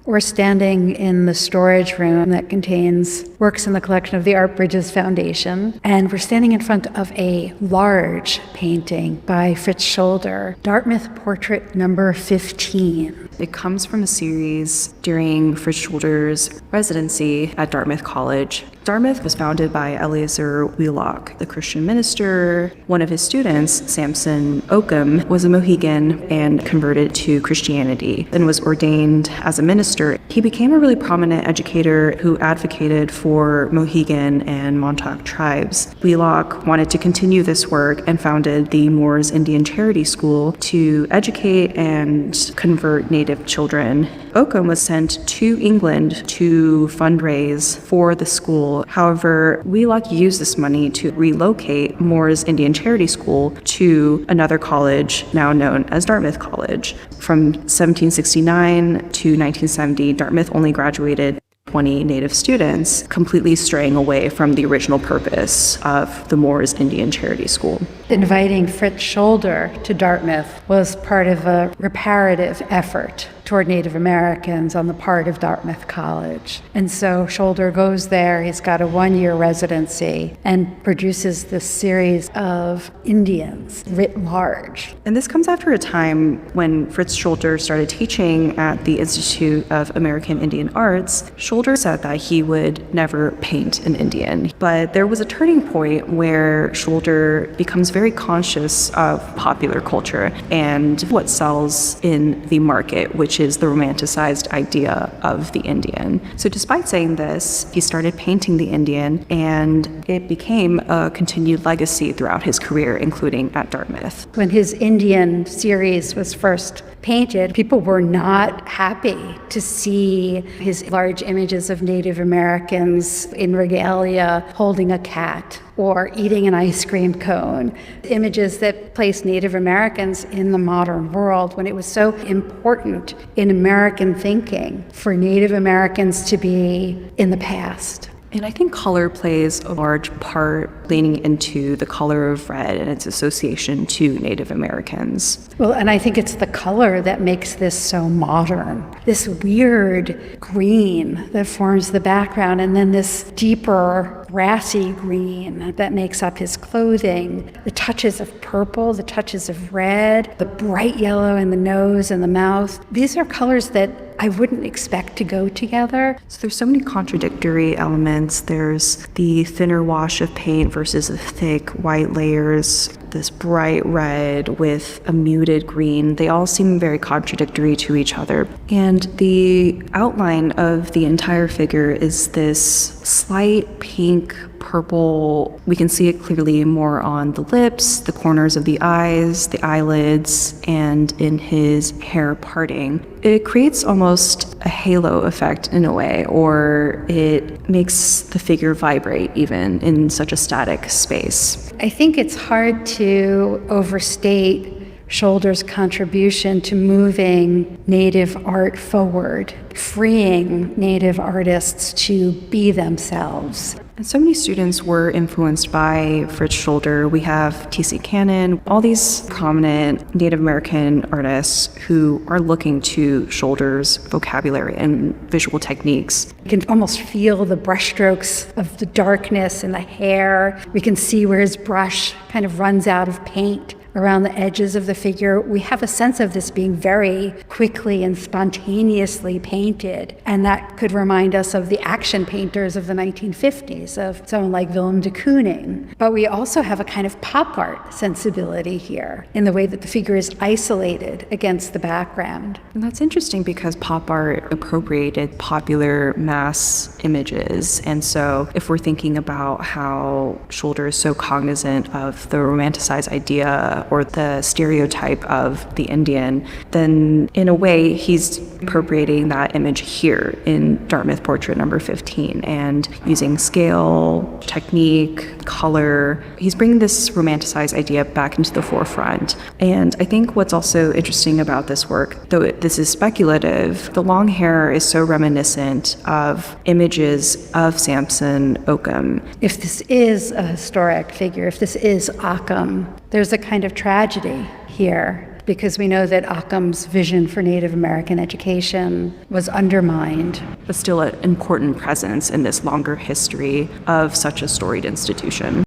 We're standing in the storage room that contains works in the collection of the Art Bridges Foundation, and we're standing in front of a large painting by Fritz Scholder, Dartmouth Portrait number 15. It comes from a series during Fritz Scholder's residency at Dartmouth College. Dartmouth was founded by Eleazar Wheelock, the Christian minister. One of his students, Samson Occam, was a Mohegan and converted to Christianity and was ordained as a minister. He became a really prominent educator who advocated for Mohegan and Montauk tribes. Wheelock wanted to continue this work and founded the Moores Indian Charity School to educate and convert Native children. Occam was sent to England to fundraise for the school. However, Wheelock used this money to relocate Moores Indian Charity School to another college now known as Dartmouth College. From 1769 to 1970, Dartmouth only graduated 20 Native students, completely straying away from the original purpose of the Moores Indian Charity School. Inviting Fritz Scholder to Dartmouth was part of a reparative effort toward Native Americans on the part of Dartmouth College. And so Scholder goes there, he's got a one-year residency, and produces this series of Indians writ large. And this comes after a time when Fritz Scholder started teaching at the Institute of American Indian Arts. Scholder said that he would never paint an Indian. But there was a turning point where Scholder becomes very conscious of popular culture and what sells in the market, which is the romanticized idea of the Indian. So despite saying this, he started painting the Indian, and it became a continued legacy throughout his career, including at Dartmouth. When his Indian series was first painted, people were not happy to see his large images of Native Americans in regalia holding a cat or eating an ice cream cone, images that placed Native Americans in the modern world when it was so important in American thinking for Native Americans to be in the past. And I think color plays a large part, leaning into the color of red and its association to Native Americans. Well, and I think it's the color that makes this so modern. This weird green that forms the background, and then this deeper brassy green that makes up his clothing, the touches of purple, the touches of red, the bright yellow in the nose and the mouth. These are colors that I wouldn't expect to go together. So there's so many contradictory elements. There's the thinner wash of paint versus the thick white layers, this bright red with a muted green. They all seem very contradictory to each other. And the outline of the entire figure is this slight pink purple. We can see it clearly more on the lips, the corners of the eyes, the eyelids, and in his hair parting. It creates almost a halo effect in a way, or it makes the figure vibrate even in such a static space. I think it's hard to overstate Scholder's contribution to moving Native art forward, freeing Native artists to be themselves. And so many students were influenced by Fritz Scholder. We have T.C. Cannon, all these prominent Native American artists who are looking to Scholder's vocabulary and visual techniques. You can almost feel the brushstrokes of the darkness in the hair. We can see where his brush kind of runs out of paint around the edges of the figure. We have a sense of this being very quickly and spontaneously painted, and that could remind us of the action painters of the 1950s, of someone like Willem de Kooning. But we also have a kind of pop art sensibility here in the way that the figure is isolated against the background. And that's interesting because pop art appropriated popular mass images. And so if we're thinking about how Scholder is so cognizant of the romanticized idea or the stereotype of the Indian, then in a way he's appropriating that image here in Dartmouth Portrait number 15 and using scale, technique, color. He's bringing this romanticized idea back into the forefront. And I think what's also interesting about this work, though this is speculative, the long hair is so reminiscent of images of Samson Occam. If this is a historic figure, if this is Occam, there's a kind of tragedy here because we know that Occam's vision for Native American education was undermined. But still an important presence in this longer history of such a storied institution.